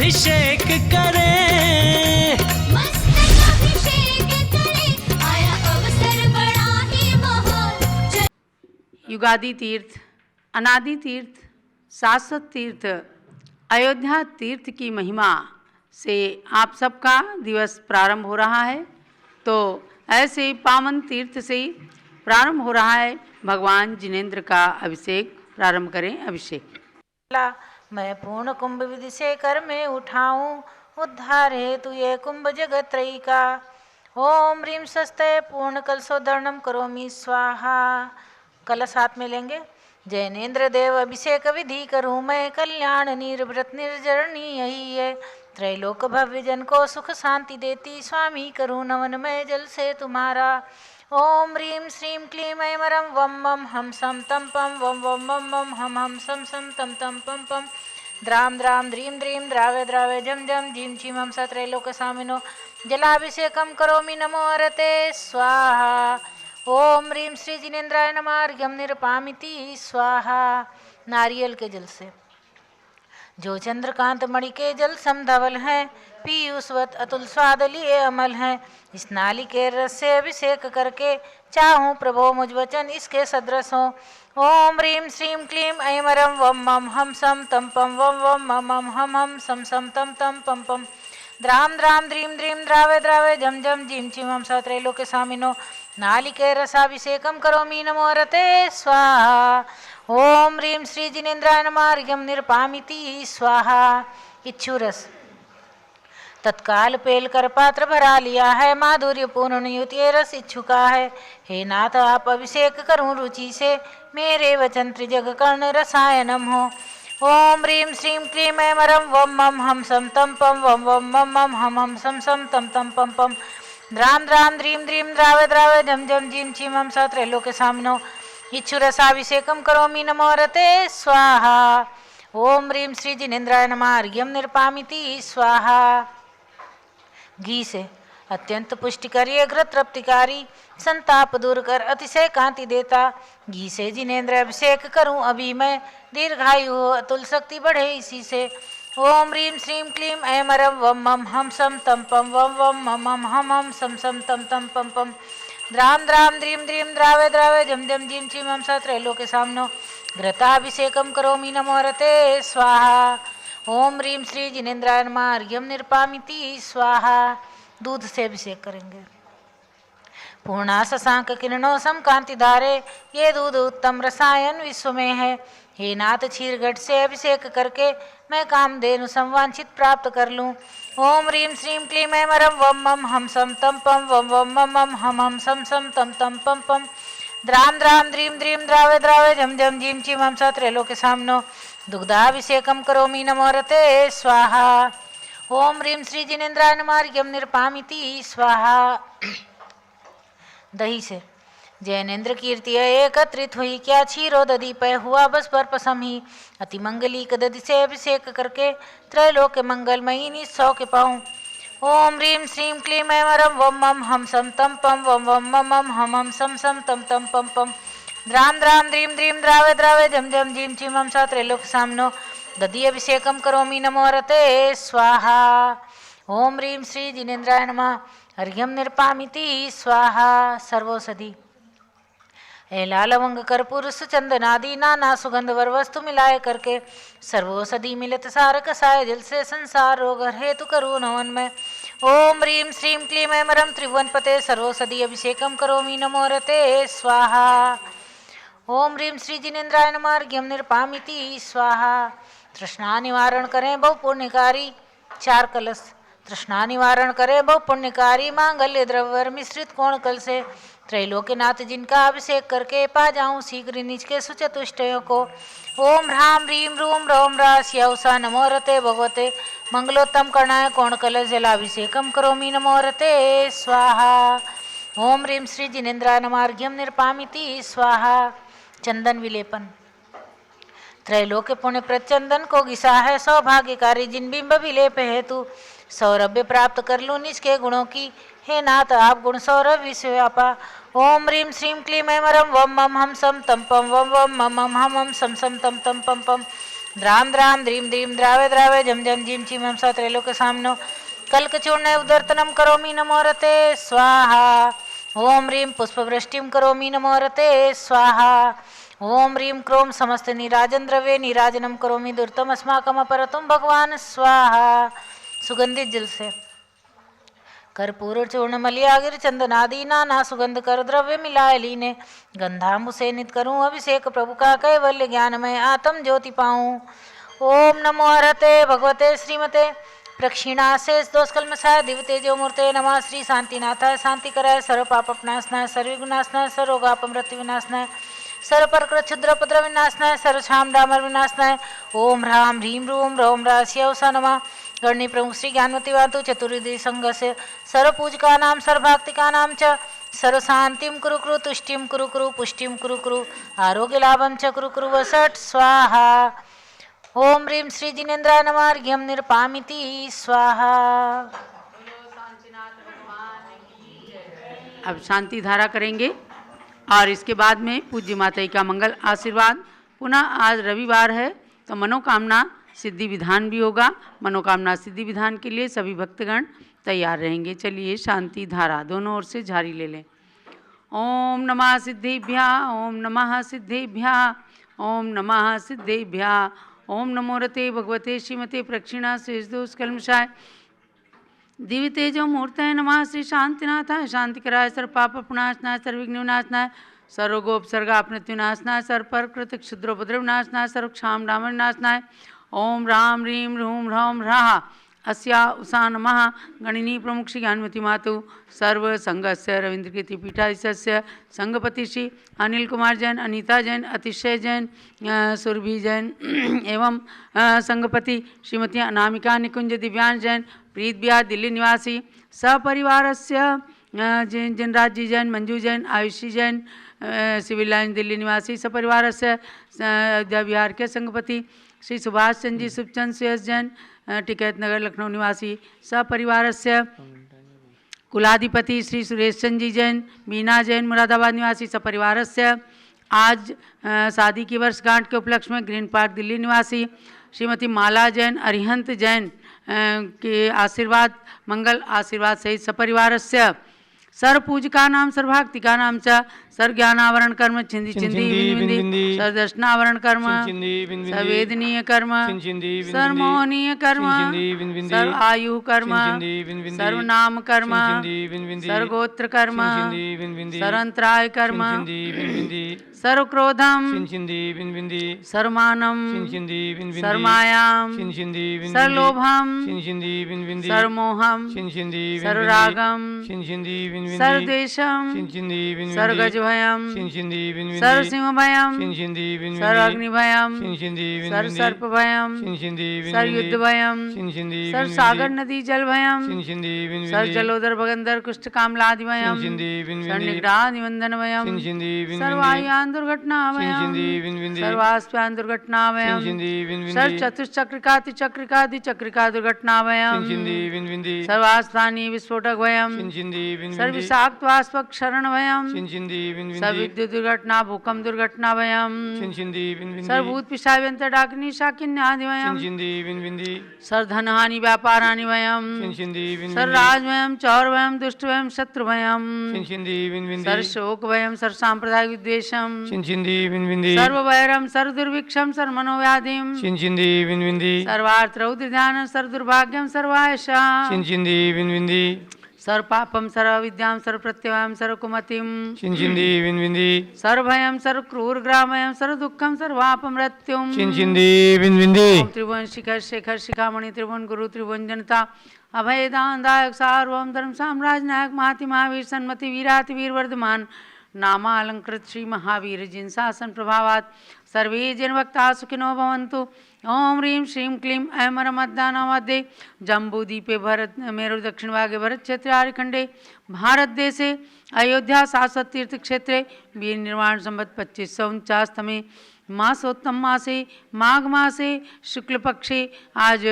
अभिषेक करें, मस्तक अभिषेक करें, आया अवसर बड़ा ही महान। युगादि तीर्थ, अनादि तीर्थ, शाश्वत तीर्थ, अयोध्या तीर्थ की महिमा से आप सबका दिवस प्रारंभ हो रहा है। तो ऐसे ही पावन तीर्थ से ही प्रारंभ हो रहा है भगवान जिनेंद्र का अभिषेक। प्रारंभ करें अभिषेक। मैं पूर्ण कुंभ विधि से कर में उठाऊं, उद्धार हेतु ये कुंभ जगत त्रयी का। ओम ह्रीं स्वस्ते पूर्ण कलशोद्धरणम करोमि स्वाहा। कलश हाथ में लेंगे। जैनेन्द्र देव अभिषेक विधि करूं मैं, कल्याण निर्व्रत निर्जरणी यही है। त्रैलोक भव्य जन को सुख शांति देती, स्वामी करूं नमन मैं जल से तुम्हारा। ओम ह्रीं श्रीं क्लीं ऐं मरं वम मम हम सम तम पम वम वम मम मम हम सम सम तम तम पम पम। द्राम द्राम द्रीं द्रीं द्रावे द्रावे जम जम जीं चीं हम स त्रैलोक सामिनो। जलाभिषेकम करोमि नमो हरते स्वाहा। ओम ह्रीं श्री जिनेन्द्राय नमः। अर्घ्यं निरपामिति स्वाहा। नारियल के जल से जो चंद्रकांत मणि के जल समधवल है, पीयूषवत अतुल स्वाद लिए अमल है। इस नाली के रस से अभिषेक करके, चाहूँ प्रभो मुझ वचन इसके सदृश हो। ओम ह्रीं श्रीं क्लीं ऐं मरं वम मम हम सम तम पम वम वम मम हम सम सम तम तम पम पम। द्राम द्राम द्रीं द्रीं द्रावे द्रावे जम जम जीं चीं हम स त्रैलोक्य सामिनो। नालिके रसाभिषेकम करोमि नमो हरते स्वाहा। ओम ह्रीं श्री जिनेन्द्राय नमः। अर्घ्यं निरपामिति स्वाहा। इच्छु रस तत्काल पेल कर पात्र भरा लिया है, माधुर्य पूर्ण युति रस इच्छुका है। हे नाथ आप अभिषेक करूं रुचि से, मेरे वचन त्रिजग कर्ण रसायनम हो। ओम ह्रीं श्रीं क्लीं ऐं मरं वम मम हम सम तम पम वम वम मम हम सम सम तम तम पम पम। द्राम द्राम द्रीं द्रीं द्रावे द्रावे जम जम जीं चीं हम स त्रैलोक्य सामिनो। इच्छु रसाभिषेकम करोमि नमो हरते स्वाहा। ओम ह्रीं श्री जिनेन्द्राय नमः। अर्घ्यं निरपामिति स्वाहा। घी से अत्यंत पुष्टिकारी घृत तृप्तिकारी, संताप दूर कर अतिशय कांति देता। घी से जिनेन्द्र अभिषेक करूं अभी मैं, दीर्घायु हो अतुल शक्ति बढ़े इसी से। ओम ह्रीं श्रीं क्लीं ऐं मरं वम मम हम सम तम पम वम वम मम हम सम सम तम तम पम पम। द्राम द्राम द्रीं द्रीं द्रावे द्रावे जम जम जीं चीं हम स त्रैलोक्य सामिनो। घृताभिषेकम करोमि नमो हरते स्वाहा। ओम ह्रीं श्री जिनेन्द्राय नमः। अर्घ्यं निरपामिति स्वाहा। दूध से अभिषेक करेंगे। पूर्णा शशांक किरणों सम कांति धारे, ये दूध उत्तम रसायन विश्व में है। हे नाथ क्षीरघट से अभिषेक करके, मैं कामधेनु संवांछित प्राप्त कर लूँ। ओम ह्रीं श्रीं क्लीं ऐं मरं वम मम हम सम तम पम वम वम मम हम सम सम तम तम पम पम। द्राम द्राम द्रीं द्रीं द्रावे द्रावे जम जम जीं चीं हम स त्रैलोक्य सामिनो। दुग्धाभिषेकम करोमि नमो हरते स्वाहा। ओम ह्रीं श्री जिनेन्द्राय नमः। अर्घ्यं निरपामिति स्वाहा। दही से जैनेन्द्र कीर्ति एकत्रित हुई, क्या क्षीरो दधि पय हुआ बस पर पसम ही। अति मंगली दधि से अभिषेक करके, त्रैलोक्य मंगलमयी निस्सौ के पाऊँ। ओम ह्रीं श्रीं क्लीं ऐं मरं वम मम हम सम तम पम वम वम मम हम सम सम तम तम पम पम। द्राम द्राम द्रीं द्रीं द्रावे द्रावे जम जम जीं चीं हम स त्रैलोक्य सामिनो। दधि अभिषेकम करोमि नमो हरते स्वाहा। ओम ह्रीं श्री जिनेन्द्राय नमः। अर्घ्यं निरपामिति स्वाहा। सर्वौषधि एला लवंग कर्पूर सुचंदनादि नाना सुगंध वर वस्तु मिलाए करके, सर्वौषधि मिलत सार कसाय जल से संसार रोग हेतु करो नमन में। ओम ह्रीं श्रीं क्लीं ऐं मरं त्रिभुवन पते, सर्वौषधि अभिषेकम करोमि नमो हरते स्वाहा। ओम ह्रीं श्री जिनेन्द्राय नमः। अर्घ्यं निरपामिति स्वाहा। तृष्णा निवारण करें बहु पुण्यकारी, 4 कलश। तृष्णा निवारण करे बहु पुण्यकारी, मांगल्य द्रव्य मिश्रित कोण कल से। त्रैलोक्यनाथ जिनका अभिषेक करके, पा जाऊं शीघ्र निज के सुचतुष्टयों को। ओम ह्रां ह्रीं रूं रौं ह्रास्यौसा नमो हरते भगवते, मंगलोत्तम कर्णाय कोण कलश जलाभिषेकम करोमि नमो हरते स्वाहा। ओम ह्रीं श्री जिनेन्द्राय नमः। अर्घ्यं निरपामिति स्वाहा। चंदन विलेपन त्रैलोक्य पुण्य प्रचंदन को घिसा है, सौभाग्यकारी जिन बिंब विलेप हेतु। सौरभ्य प्राप्त कर लूँ निज के गुणों की, हे नाथ आप गुण सौरभ विश्वव्यापा। ओम ह्रीं श्रीं क्लीं ऐं मरं वम मम हम सम तम पम वम वम मम हम सम सम तम तम पम पम। द्राम द्राम द्रीम द्रीम द्रावे द्रावे झम झम झीम छीम हम सा त्रैलोक सामनो कल्कचूर्ण उदर्तनम करोमि नमो रते स्वाहा। ओम ह्रीं पुष्पवृष्टिं करोमि नमो रते स्वाहा। ओम ह्रीं क्रोम समस्त नीराजन द्रव्ये नीराजनम करोमि दुर्तम अस्माकम अपरतुम भगवान स्वाहा। सुगंधित जल से कर्पूर चूर्ण मलियागिर चंदनादि नाना सुगंध कर द्रव्य मिलाए लीने गंधाम्बु से नित करूं अभिषेक प्रभु का कैवल्य ज्ञानमय आत्म ज्योति पाऊं। ओम नमो हरते भगवते श्रीमते प्रक्षिणाशेष दोष कलमसाय दिव्य तेजो मूर्ते नमः। श्री शांतिनाथाय शांति कराय सर्व पाप अपनाशनाय सर्व विघ्नाशनाय सर्व रोगाप मृत्यु विनाशनाय सर्व परकृत क्षुद्र उपद्रव विनाशनाय सर्व शाम डामर विनाशनाय। ओम ह्रां ह्रीं रूम रोम राशियवसा नमः। गणनी प्रमुख श्री ज्ञानवती वातु चतुर्विधि संघ से सर्व पूजका नाम सर्व भक्तिका नाम च सर्व शांतिम कुरु कुरु तुष्टिम कुरु कुरु पुष्टिम कुरु कुरु आरोग्य लाभम च कुरु कुरु वसट स्वाहा। ओम ह्रीं श्री जिनेन्द्राय नमः। अर्घ्यम निरपामिति स्वाहा। अब शांति धारा करेंगे और इसके बाद में पूज्य माता का मंगल आशीर्वाद। पुनः आज रविवार है तो मनोकामना सिद्धि विधान भी होगा। मनोकामना सिद्धि विधान के लिए सभी भक्तगण तैयार रहेंगे। चलिए शांति धारा दोनों ओर से झारी ले लें। ओम नमः सिद्धिभ्या ओम नमः सिद्धिभ्या ओम नमः सिद्धिभ्या ओम नमो रते भगवते श्रीमते प्रक्षिणा शेषदोष कलमशाय दिव्य तेजो मूर्तये नमः। श्री शांतिनाथाय शांतिकराय सर्व पाप अपनाशनाय सर्व विघ्न विनाशनाय सर्वगोपसर्गा मृत्युनाशनाय सर्व परकृत क्षुद्रोपद्रव विनाशनाय सर्व क्षाम डामर विनाशनाय। ओम राम ह्रीं रूम ह्रौम ह्राः अस्या उषा नमः। गणिनी प्रमुख श्री ज्ञानवती मातु सर्व संघस्य रविंद्रकीर्ति पीठाधीशस्य संघपति श्री अनिल कुमार जैन अनीता जैन अतिशय जैन सुरभि जैन एवं संघपति श्रीमती अनामिका निकुंज दिव्यांश जैन प्रीत बिहार दिल्ली निवासी सपरिवारस्य जिनराज जी जैन मंजू जैन आयुषी जैन सिविल लाइन दिल्ली निवासी सपरिवारस्य अयोध्या बिहार के संघपति श्री सुभाष चंद्र जी सुखचंद सुयस जैन टिकैत नगर लखनऊ निवासी सपरिवारस्य कुलाधिपति श्री सुरेश चंद्र जी जैन मीना जैन मुरादाबाद निवासी सपरिवारस्य आज शादी की वर्षगांठ के उपलक्ष्य में ग्रीन पार्क दिल्ली निवासी श्रीमती माला जैन अरिहंत जैन के आशीर्वाद मंगल आशीर्वाद सहित सपरिवारस्य सर्व पूजका नाम सर्व भक्तिका नाम च सर्व ज्ञानावरण कर्म छिंदी छिंदी विंदी सर्व दर्शनावरण कर्म सर्वेदनीय कर्म सर्व मोहनीय कर्म सर्व आयु कर्म सर्व नाम कर्म सर्व गोत्र कर्म सर्वंतराय कर्म सर्व क्रोधम सर्व मानम सर्व मायाम सर्व लोभम सर्व मोहम सर्व रागम सर्व देशम सर्व गजभयम सर्व सिंह भयम सर्व अग्नि भयम सर्व सर्प भयम सर्व युद्ध भयम सर्व सागर नदी जल भयम सर्व जलोदर भगंदर कुष्ठ कामलादि भयम सर्व निग्रह निबंधन भयम सर्व आयान दुर्घटना भयम सर्व आस्प्यान दुर्घटना भयम सर्व चतुश्चक्रिकाति चक्रिकादि चक्रिका दुर्घटना भयम सर्व आस्थानी विस्फोटक भयम सर्व विषाक्त वाष्पक शरण भयम सर्व विद्युत दुर्घटना भूकंप दुर्घटना भयम सर्वभूत पिशाच डाकिनी शाकिन्यादि भयम सर्व धन हानि व्यापार हानि भयम सर्व राज भयम चौर भयम दुष्ट भयम शत्रु भयम सर्व शोक भयम सर्व सांप्रदायिक विद्वेषम सर्व वैरम सर्व दुर्भिक्षम सर्व मनोव्याधिम सर्वार्थ रौद्र ध्यान सर्व दुर्भाग्यम सर्वायशा सर्व पापम सर्व विद्याम सर्व प्रत्यवायम सर्व कुमतिम सर्व भयम सर्व क्रूर ग्रामयम सर्व दुखम सर्वाप मृत्युम त्रिभुवन शिखर शेखर शिखामणि त्रिभुवन गुरु त्रिभुवन जनता अभय दान दायक सार्वभौम धर्म साम्राज्य नायक महाति महावीर सन्मति वीराति वीर वर्धमान नामालंकृत श्री महावीर जिन शासन प्रभावात सर्वे जन भक्ता सुखिनो भवन्तु। ओम ह्रीं श्रीं क्लीं ऐं मध्याह्नमध्ये जम्बूद्वीपे भरत मेरु दक्षिण भागे भरत क्षेत्र आर्यखंडे भारत देशे अयोध्या शाश्वत तीर्थ क्षेत्रे वीर निर्माण संवत् 2549 मासोत्तम मासे माघ मासे शुक्ल पक्षे आज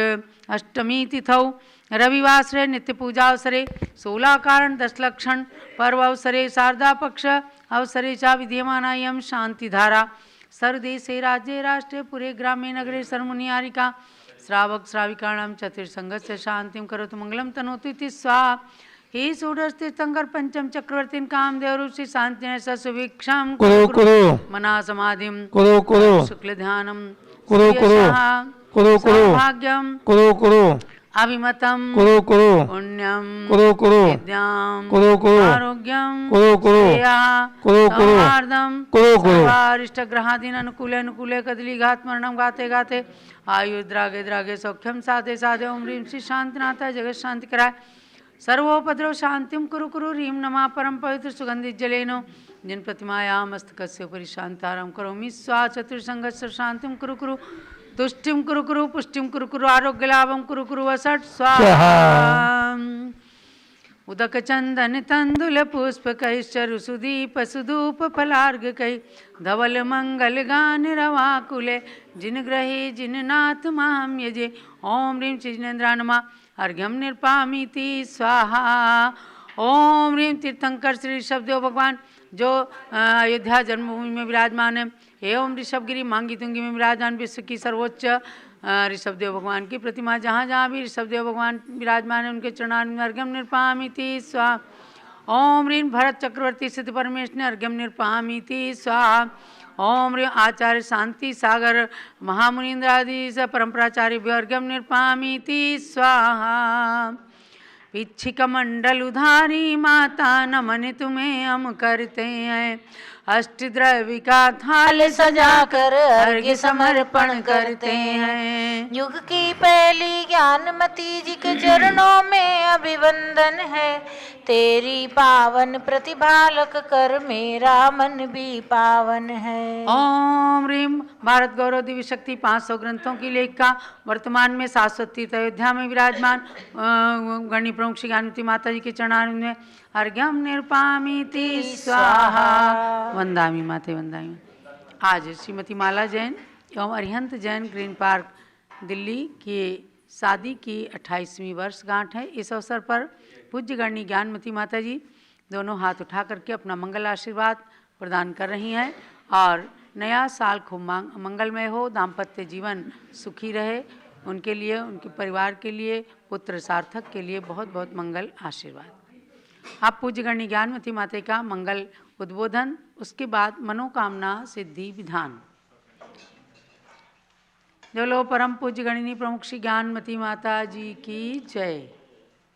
अष्टमी तिथौ रविवासरे नित्य पूजा अवसरे 16 कारण 10 लक्षण पर्व अवसरे शारदा पक्ष अवसरे चा विद्यमाना यम शांति धारा सर्वदेशे राज्ये राष्ट्रे पुरे ग्रामे नगरे सर्वमुनियारिका श्रावक श्राविकाणां चतुर्संगस्य शांतिं करोतु मंगलम तनोतु इति स्वाहा। हे षोडशतीर्थंकर पंचम चक्रवर्तीन कामदेव ऋषि शांतिने ससुवीक्षां कुरु मना समाधिं कुरु शुक्ल ध्यानं कुरु सौभाग्यं कुरु अभिमतं कुरु पुण्यं कुरु विद्यां कुरु आरोग्यं कुरु सौहार्दं कुरु सर्वारिष्टग्रहादीन अनुकूले कदलीघात मरणं गाते गाते आयुर्द्रागे द्रागे सौख्यम साधे साधे ओम ह्रीं श्री शांतिनाथाय जगत शांति कराय सर्वोपद्रव शांतिं कुरु ह्रीं नमः परम पवित्र सुगंधित जलेनो जिन प्रतिमायां मस्तकस्य उपरि शांताराम करोमि स्वा चतुर्संगस्य शांतिं कुरु तुष्टिं कुरु पुष्टिं कुरु आरोग्य लाभं कुरु वसट स्वाहा। उदक चंदन तंदुल पुष्प कैश्चरु सुदीप सुधूप फलार्घ कै धवल मंगल गान रवाकुले जिन ग्रहे जिन नाथ माम यजे ओम ह्रीं श्रीजिनेन्द्राय नमः अर्घ्यम निर्पामीति स्वाहा। ओम ह्रीं तीर्थंकर श्री ऋषभदेव भगवान जो अयोध्या जन्मभूमि में विराजमान है एवं ऋषभगिरी मांगी तुंगी में विराजमान विश्व की सर्वोच्च ऋषभदेव भगवान की प्रतिमा जहाँ जहाँ भी ऋषभदेव भगवान विराजमान है उनके चरणारविंद अर्घ्यम निर्पामीति स्वाहा। ओम ह्रीं भरत चक्रवर्ती सिद्ध परमेश ने अर्घ्यम निर्पामीति स्वाहा। ओम ह्रीं आचार्य शांति सागर महामुनीन्द्रादि स परम्पराचार्य अर्घ्यम निर्पामीति स्वाहा। पिच्छिक मंडल उधारी माता नमन तुम्हें हम करते हैं अष्टद्रव्य का थाल सजाकर अर्घ्य समर्पण करते हैं। युग की पहली ज्ञानमती जी के चरणों में अभिवंदन है तेरी पावन प्रतिभालक कर मेरा मन भी पावन है। ओम ह्रीं भारत गौरव दिव्य शक्ति 500 ग्रंथों की लेखिका वर्तमान में शाश्वत तीर्थ अयोध्या में विराजमान गणी प्रमुख श्री ज्ञानमती माता जी के चरणारविंद में अर्घ्यम निर्पामीति स्वाहा। वंदामी माते वंदामी। आज श्रीमती माला जैन एवं अरिहंत जैन ग्रीन पार्क दिल्ली की शादी की 28वीं वर्षगांठ है। इस अवसर पर पूज्य गणी ज्ञानमती माता जी दोनों हाथ उठा करके अपना मंगल आशीर्वाद प्रदान कर रही हैं और नया साल खूब मंगलमय हो, दाम्पत्य जीवन सुखी रहे, उनके लिए उनके परिवार के लिए पुत्र सार्थक के लिए बहुत बहुत मंगल आशीर्वाद। आप पूज्य गणी ज्ञानमती माता का मंगल उद्बोधन, उसके बाद मनोकामना सिद्धि विधान। जो लो परम पूज्य गणिनी प्रमुख श्री ज्ञानमती माता जी की जय।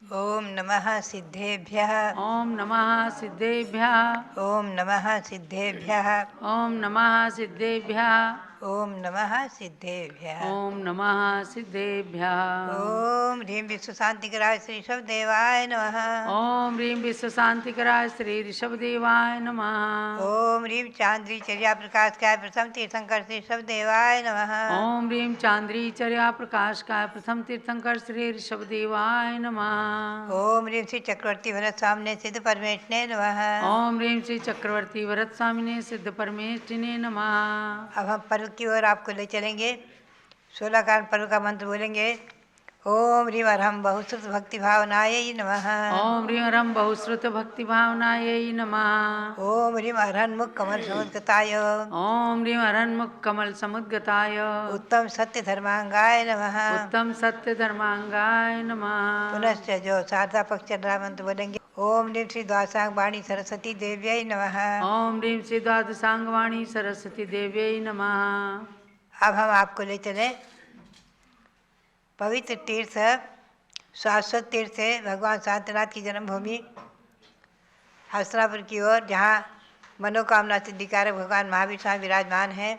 ओम नमः सिद्धेभ्यः ओम नमः सिद्धेभ्यः ओम नमः सिद्धेभ्यः ओम नमः सिद्धेभ्यः ओम नमः सिद्धेभ्यः ओम नमः सिद्धेभ्यः ओम ह्रीं विश्व शांतिकराय श्री ऋषभदेवाय नमः ओम ह्रीं विश्व शांतिकराय श्री ऋषभदेवाय नमः ओम ह्रीं चांद्री चर्या प्रकाशकाय प्रथम तीर्थंकर श्री ऋषभदेवाय नमः ओम ह्रीं चांद्री चर्या प्रकाशकाय प्रथम तीर्थंकर श्री ऋषभदेवाय नमः ओम ह्रीं श्री चक्रवर्ती भरत स्वामिने सिद्ध परमेष्ठिने नमः ओम ह्रीं श्री चक्रवर्ती भरत स्वामिने सिद्ध परमेष्ठिने नमः। अब हम पर्व की ओर आपको ले चलेंगे। 16 कांड पर्व का मंत्र बोलेंगे। ओम ह्रीं अरहम बहुश्रुत भक्ति भावनायै नमः ओम ह्रीं अरहम बहुश्रुत भक्ति भावनायै नमः। ओम ह्रीं अरहन्मुख कमल समुद्गताय ओम ह्रीं अरहन्मुख कमल समुद्गताय उत्तम सत्य धर्मांगाय नमः उत्तम सत्य धर्मांगाय नमः। पुनश्च जो शारदा पक्ष चंद्रा मंत्र बोलेंगे। ओम ह्रीं श्री द्वादशांग वाणी सरस्वती देव्यै नमः ओम ह्रीं श्री द्वादशांग वाणी सरस्वती देव्यै नमः। अब हम आपको ले चले पवित्र तीर्थ शाश्वत तीर्थ है भगवान शांतिनाथ की जन्मभूमि हस्तिनापुर की ओर, जहाँ मनोकामना सिद्धिकारक भगवान महावीर स्वामी विराजमान हैं।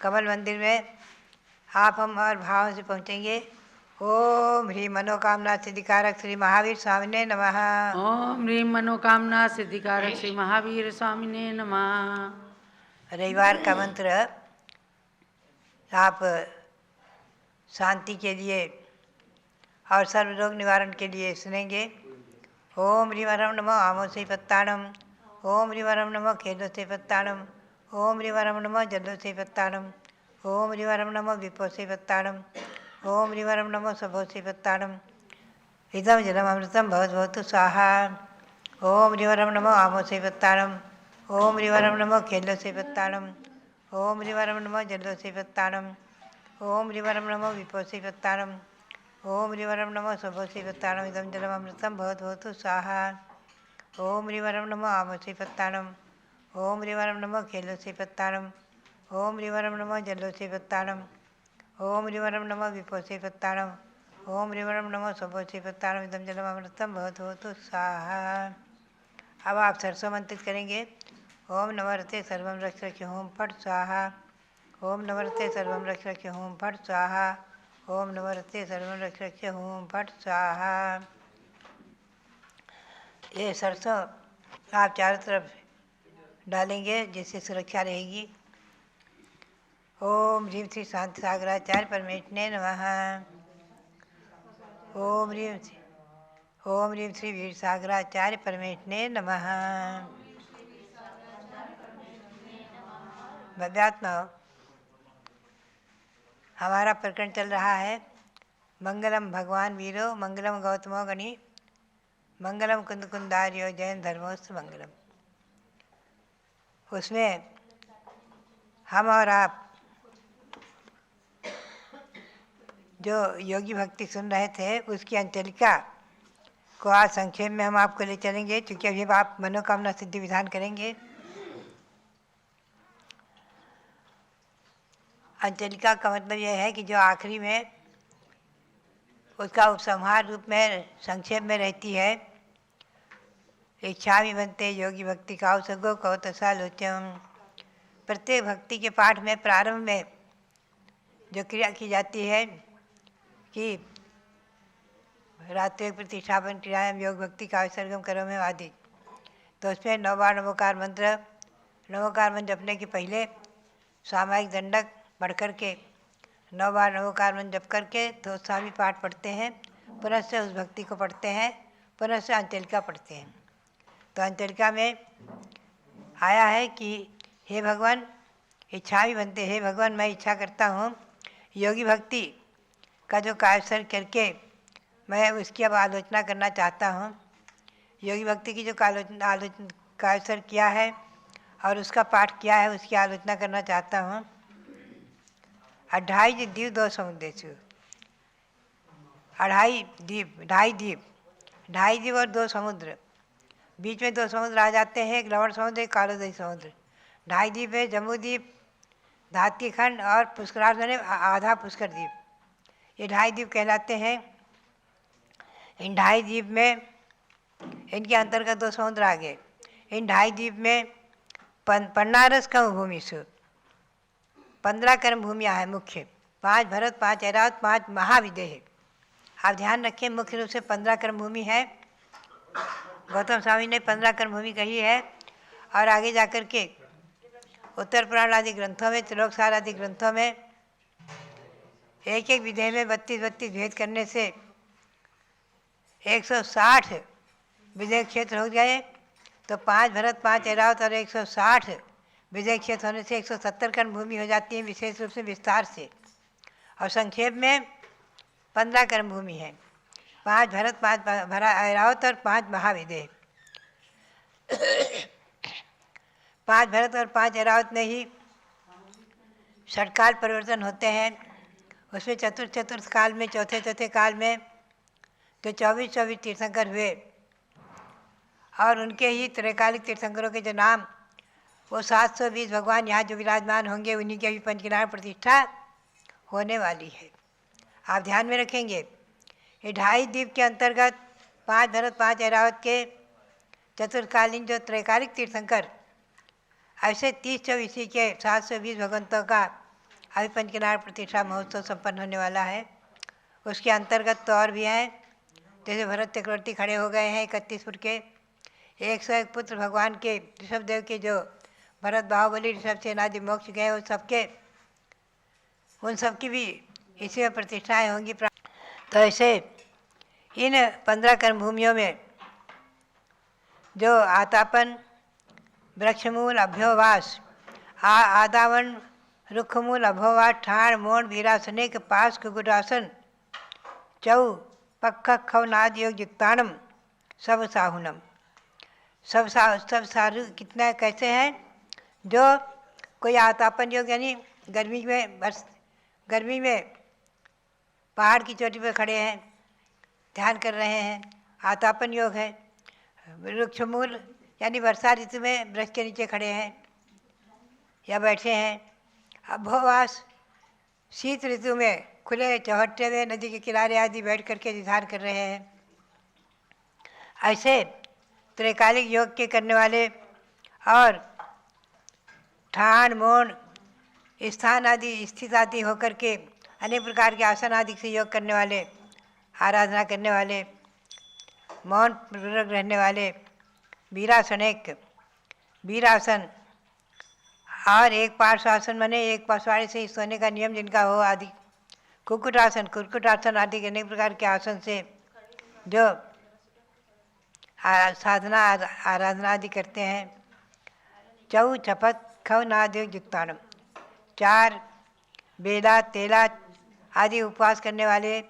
कमल मंदिर में आप हम और भाव से पहुँचेंगे। ओम ह्रीं मनोकामना सिद्धिकारक श्री महावीर स्वामी ने नमः ओम ह्रीं मनोकामना सिद्धिकारक श्री महावीर स्वामी ने नमः। रविवार का मंत्र आप शांति के लिए और सर्व रोग निवारण के लिए सुनेंगे। ओम ह्रीं वरम नमो आमो से पत्ताणम ओम ह्रीं वरम नमो खेदो से पत्ताणम ओम ह्रीं वरम नमो जलो से पत्ताणम ओम ह्रीं वरम नमो विपो से पत्ताणम ओम ह्रीं वरम नमो सभो से पत्ताणम इदम जलम अमृतम भवत भवतु स्वाहा। ओम ह्रीं वरम नमो आमो से पत्ताणम ओम रिवरम नमो खेलो से पत्ताणम। ओम रिवरम नमो जलो से पत्ताणम। ओम रिवरम नमो विपो से पत्ताणम। ओम रिवरम नमो सबो से पत्ताणम इदम जलम अमृतम भवत भवतु स्वाहा। ओम रिवरम नमो आमो से पत्ताणम। ओम रिवरम नमो खेलो से पत्ताणम। ओम रिवरम नमो जलो से पत्ताणम। ओम रिवरम नमो विपो से पत्ताणम। ओम रिवरम नमो सबो से पत्ताणम इदम जलम अमृतम भवत भवतु स्वाहा। अब आप सरसों मंत्रित करेंगे। ओम नमस्ते सर्वम रक्ष होम फट स्वाहा। ओम नमस्ते सर्वम रक्ष होम फट स्वाहा। ओम नमस्ते सर्वम रक्ष होम फट स्वाहा। ये सरसों आप चारों तरफ डालेंगे जिससे सुरक्षा रहेगी। ओम ह्रीम श्री शांति सागराचार्य परमेष्ठिने नमः। ओम ह्रीम श्री वीर सागराचार्य परमेष्ठिने नमः। भव्यात्मा हमारा प्रकरण चल रहा है मंगलम भगवान वीरो मंगलम गौतमो गणि मंगलम कुंद कुंदारियो जैन धर्मोस्त मंगलम। उसमें हम और आप जो योगी भक्ति सुन रहे थे उसकी अंचलिका को आज संक्षेप में हम आपको ले चलेंगे, क्योंकि अभी आप मनोकामना सिद्धि विधान करेंगे। अंचलिका का मतलब यह है कि जो आखिरी में उसका उपसंहार रूप में संक्षेप में रहती है। इच्छा भी बनते योगी भक्ति का सगो कौतसालोचम। प्रत्येक भक्ति के पाठ में प्रारंभ में जो क्रिया की जाती है कि रात्रि प्रतिष्ठापन क्रियाएं योग भक्ति का विसर्गम करो में आदि, तो उसमें 9 बार नमोकार मंत्र जपने के पहले सामायिक दंडक पढ़ करके 9 बार नमोकार मंत्र जप करके तो स्वामी पाठ पढ़ते हैं, पुनः से उस भक्ति को पढ़ते हैं, पुनः से अंचलिका पढ़ते हैं। तो अंचलिका में आया है कि हे भगवान इच्छा भी बनते, हे भगवान मैं इच्छा करता हूँ योगी भक्ति का जो कायसर करके मैं उसकी अब आलोचना करना चाहता हूँ। योगी भक्ति की जो कायसर किया है और उसका पाठ किया है उसकी आलोचना करना चाहता हूँ। 28 द्वीप 2 समुद्रेषु, 2.5 द्वीप और 2 समुद्र, बीच में 2 समुद्र आ जाते हैं, एक लवण समुद्र एक कालोदय समुद्र। 2.5 द्वीप है जम्बूद्वीप, धात्की खंड और पुष्करार्ध में आधा पुष्कर द्वीप, ये 2.5 द्वीप कहलाते हैं। इन 2.5 द्वीप में इनके अंतर्गत 2 समुद्र आ गए। इन 2.5 द्वीप में पन्नारस कर्म भूमि सु 15 कर्म भूमियाँ हैं मुख्य, 5 भरत 5 ऐरावत 5 महाविदेह। आप ध्यान रखें मुख्य रूप से 15 कर्म भूमि है। गौतम स्वामी ने 15 कर्म भूमि कही है और आगे जाकर के उत्तर पुराण आदि ग्रंथों में त्रिलोकसार आदि ग्रंथों में एक एक विधेय में 32 भेद करने से 160 विजय क्षेत्र हो गए। तो 5 भरत 5 ऐरावत और 160 विजय क्षेत्र होने से 170 कर्म भूमि हो जाती है विशेष रूप से विस्तार से। और संक्षेप में 15 कर्म भूमि है, 5 भरत 5 ऐरावत और 5 महाविदेह। 5 भरत और 5 ऐरावत में ही षटकाल परिवर्तन होते हैं। उसमें चतुर्थ काल में चौथे काल में जो 24 तीर्थंकर हुए और उनके ही त्रैकालिक तीर्थंकरों के जो नाम वो 720 भगवान यहाँ जो विराजमान होंगे उन्हीं की अभी पंचकिनारायण प्रतिष्ठा होने वाली है। आप ध्यान में रखेंगे ये 2.5 द्वीप के अंतर्गत 5 भरत 5 ऐरावत के चतुर्कालीन जो त्रैकालिक तीर्थंकर ऐसे 30-24 के 720 भगवंतों का अभी पंचकिनारायण प्रतिष्ठा महोत्सव संपन्न होने वाला है। उसके अंतर्गत तो और भी हैं, जैसे भरत चक्रवर्ती खड़े हो गए हैं 31 फुट के, 101 पुत्र भगवान के ऋषभदेव के जो भरत बाहुबली ऋषभ सेनादि मोक्ष गए उन सब की भी इसी में प्रतिष्ठाएँ होंगी। तो ऐसे इन 15 कर्म भूमियों में जो आतापन वृक्षमूल अभ्योवास आदावन रुखमूल अभोवास ठाण मोण वीरासने के पास कुगुडासन चौ पक्ख खवनाद योग युक्ताणम सब साहुनम। सब सारू कितना कैसे हैं, जो कोई आतापन योग यानी गर्मी में पहाड़ की चोटी पर खड़े हैं, ध्यान कर रहे हैं, आतापन योग है। वृक्षमूल यानी वर्षा ऋतु में वृक्ष के नीचे खड़े हैं या बैठे हैं। अभ्यवास शीत ऋतु में खुले चौहट्टे में नदी के किनारे आदि बैठ करके ध्यान कर रहे हैं। ऐसे त्रैकालिक योग के करने वाले और ठाण मौन स्थान आदि स्थित आदि होकर के अनेक प्रकार के आसन आदि से योग करने वाले, आराधना करने वाले, मौन पूर्वक रहने वाले, वीरासन और एक पार्श्वासन माने एक पार्श्वाड़ी से सोने का नियम जिनका हो आदि, कुक्कुटासन आदि के अनेक प्रकार के आसन से जो साधना आराधना आदि करते हैं। चौ छपत खव नादेव युक्तानम, 4 बेला तेला आदि उपवास करने वाले,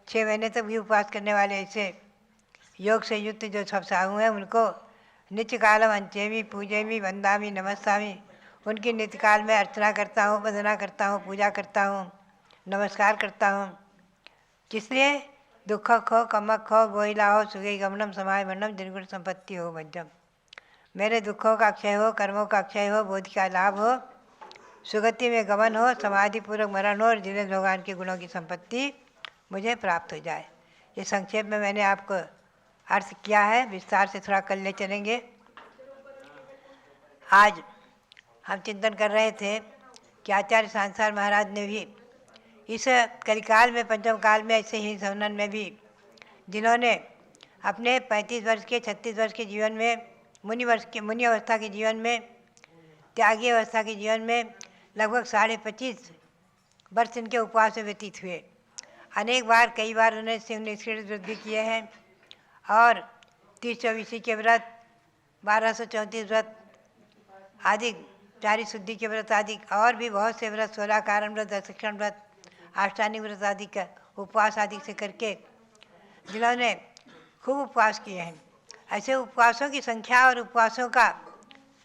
6 महीने तक भी उपवास करने वाले ऐसे योग से युक्त जो सब साधु हैं उनको नित्य कालम अंचेमी पूजेमी वंदामी नमस्तामी, उनकी नित्य काल में अर्चना करता हूँ, वंदना करता हूँ, पूजा करता हूँ, नमस्कार करता हूँ। किसलिए? दुख खो कमक खो बोइला हो सुगई गमनम समाय मनम जिनगुण संपत्ति हो मध्यम, मेरे दुखों का क्षय हो, कर्मों का क्षय हो, बोधि का लाभ हो, सुगति में गमन हो, समाधि पूर्वक मरण हो और जिन्हें भगवान के गुणों की संपत्ति मुझे प्राप्त हो जाए। ये संक्षेप में मैंने आपको अर्थ किया है, विस्तार से थोड़ा कल ले चलेंगे। आज हम चिंतन कर रहे थे कि आचार्य सांसार महाराज ने भी इस कलिकाल में, पंचम काल में, ऐसे ही सवनन में भी जिन्होंने अपने 35 वर्ष के 36 वर्ष के जीवन में, मुनि अवस्था के जीवन में, त्यागी अवस्था के जीवन में लगभग 25.5 वर्ष इनके उपवास में व्यतीत हुए। अनेक बार, कई बार उन्होंने शिव निष्क्रिय व्रत भी किए हैं और 30-24 के व्रत, 1234 व्रत आदि, 4 शुद्धि के व्रत आदि और भी बहुत से व्रत, 16 कारण व्रत, दक्षिण व्रत, अष्टांगिक व्रत आदि का उपवास आदि से करके जिन्होंने खूब उपवास किए हैं। ऐसे उपवासों की संख्या और उपवासों का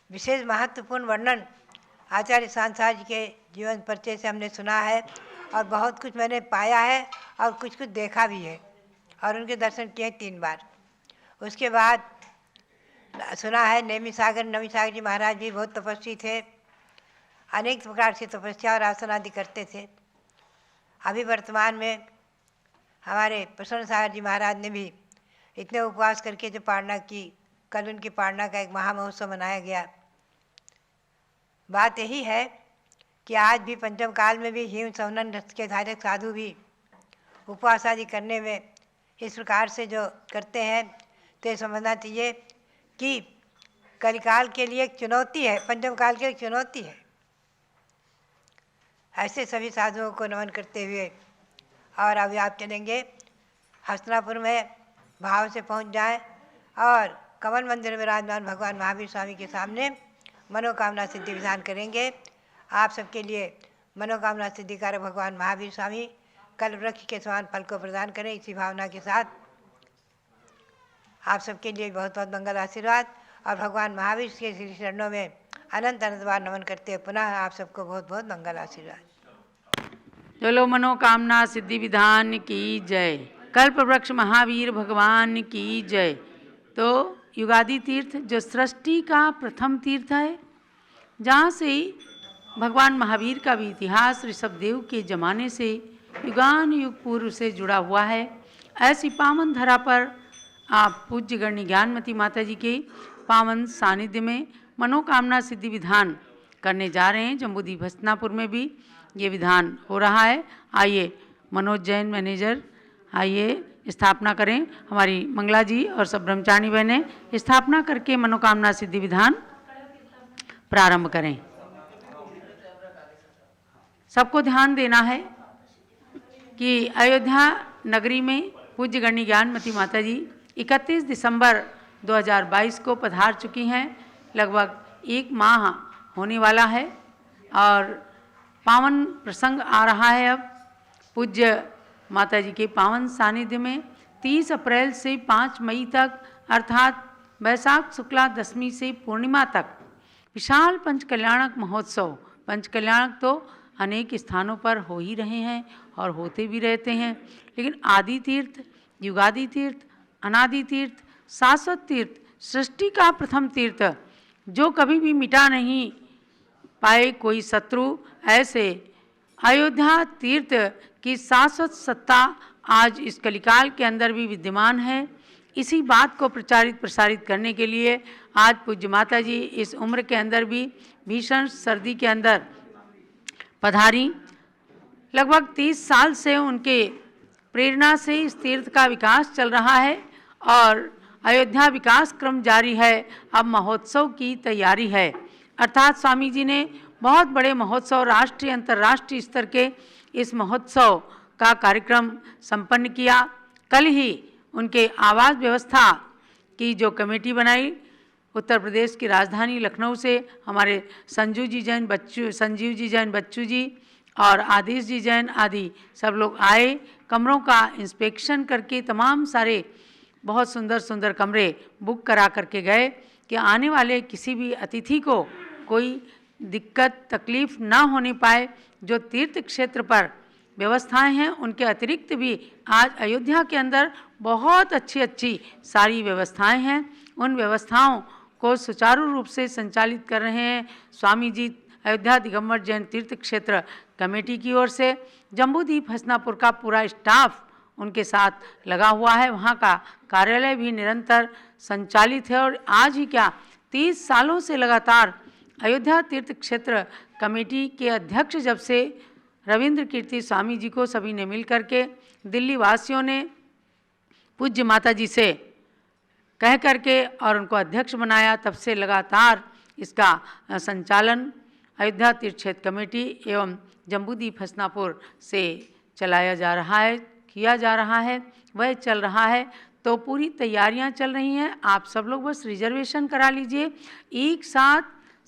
विशेष महत्वपूर्ण वर्णन आचार्य सांसार जी के जीवन परिचय से हमने सुना है और बहुत कुछ मैंने पाया है और कुछ कुछ देखा भी है और उनके दर्शन किए 3 बार। उसके बाद सुना है नवी सागर जी महाराज भी बहुत तपस्वी थे, अनेक प्रकार से तपस्या और आसन आदि करते थे। अभी वर्तमान में हमारे प्रसन्न सागर जी महाराज ने भी इतने उपवास करके जो पारणा की, कल उनकी पारणा का एक महामहोत्सव मनाया गया। बात यही है कि आज भी पंचम काल में भी हिम सवनन रस के धारक साधु भी उपवास आदि करने में इस प्रकार से जो करते हैं तो समझना चाहिए कि कलिकाल के लिए एक चुनौती है, पंचम काल के लिए एक चुनौती है। ऐसे सभी साधुओं को नमन करते हुए और अभी आप चलेंगे हस्तिनापुर में, भाव से पहुंच जाएं और कमल मंदिर में विराजमान भगवान महावीर स्वामी के सामने मनोकामना सिद्धि विधान करेंगे। आप सबके लिए मनोकामना सिद्धिकारक भगवान महावीर स्वामी कल वृक्ष के समान फल को प्रदान करें। इसी भावना के साथ आप सबके लिए बहुत बहुत मंगल आशीर्वाद और भगवान महावीर के श्री चरणों में अनंत अनंत बार नमन करते हुए पुनः आप सबको बहुत बहुत मंगल आशीर्वाद। चलो मनोकामना सिद्धि विधान की जय। कल्प वृक्ष महावीर भगवान की जय। तो युगादि तीर्थ जो सृष्टि का प्रथम तीर्थ है, जहाँ से भगवान महावीर का भी इतिहास ऋषभदेव के ज़माने से युगान युग पूर्व से जुड़ा हुआ है। ऐसी पावन धरा पर आप पूज्य गण्य ज्ञानमती माता जी के पावन सानिध्य में मनोकामना सिद्धि विधान करने जा रहे हैं। जम्बूद्वीप हस्तिनापुर में भी ये विधान हो रहा है। आइए मनोज जैन मैनेजर आइए स्थापना करें। हमारी मंगला जी और सब ब्रह्मचारिणी बहनें स्थापना करके मनोकामना सिद्धि विधान प्रारंभ करें। सबको ध्यान देना है कि अयोध्या नगरी में पूज्य गण्य ज्ञानमती माता जी 31 दिसंबर 2022 को पधार चुकी हैं। लगभग 1 माह होने वाला है और पावन प्रसंग आ रहा है। अब पूज्य माता जी के पावन सानिध्य में 30 अप्रैल से 5 मई तक अर्थात वैशाख शुक्ला दशमी से पूर्णिमा तक विशाल पंचकल्याणक महोत्सव। पंचकल्याणक तो अनेक स्थानों पर हो ही रहे हैं और होते भी रहते हैं, लेकिन आदि तीर्थ, युगादि तीर्थ, अनादि तीर्थ, शाश्वत तीर्थ, सृष्टि का प्रथम तीर्थ, जो कभी भी मिटा नहीं पाए कोई शत्रु, ऐसे अयोध्या तीर्थ की शाश्वत सत्ता आज इस कलिकाल के अंदर भी विद्यमान है। इसी बात को प्रचारित प्रसारित करने के लिए आज पूज्य माता जी इस उम्र के अंदर भी भीषण सर्दी के अंदर पधारी। लगभग 30 साल से उनके प्रेरणा से इस तीर्थ का विकास चल रहा है और अयोध्या विकास क्रम जारी है। अब महोत्सव की तैयारी है, अर्थात स्वामी जी ने बहुत बड़े महोत्सव, राष्ट्रीय अंतर्राष्ट्रीय स्तर के इस महोत्सव का कार्यक्रम संपन्न किया। कल ही उनके आवास व्यवस्था की जो कमेटी बनाई, उत्तर प्रदेश की राजधानी लखनऊ से हमारे संजीव जी जैन बच्चू जी और आदेश जी जैन आदि सब लोग आए। कमरों का इंस्पेक्शन करके तमाम सारे बहुत सुंदर सुंदर कमरे बुक करा करके गए कि आने वाले किसी भी अतिथि को कोई दिक्कत तकलीफ ना होने पाए। जो तीर्थ क्षेत्र पर व्यवस्थाएं हैं उनके अतिरिक्त भी आज अयोध्या के अंदर बहुत अच्छी अच्छी सारी व्यवस्थाएं हैं। उन व्यवस्थाओं को सुचारू रूप से संचालित कर रहे हैं स्वामी जी अयोध्या दिगंबर जैन तीर्थ क्षेत्र कमेटी की ओर से। जम्बूद्वीप हसनापुर का पूरा स्टाफ उनके साथ लगा हुआ है, वहाँ का कार्यालय भी निरंतर संचालित है। और आज ही क्या 30 सालों से लगातार अयोध्या तीर्थ क्षेत्र कमेटी के अध्यक्ष जब से रविंद्र कीर्ति स्वामी जी को सभी ने मिल करके दिल्ली वासियों ने पूज्य माता जी से कह करके और उनको अध्यक्ष बनाया, तब से लगातार इसका संचालन अयोध्या तीर्थ क्षेत्र कमेटी एवं जम्बूद्वीप हसनापुर से चलाया जा रहा है, किया जा रहा है, वह चल रहा है। तो पूरी तैयारियां चल रही हैं। आप सब लोग बस रिजर्वेशन करा लीजिए। एक साथ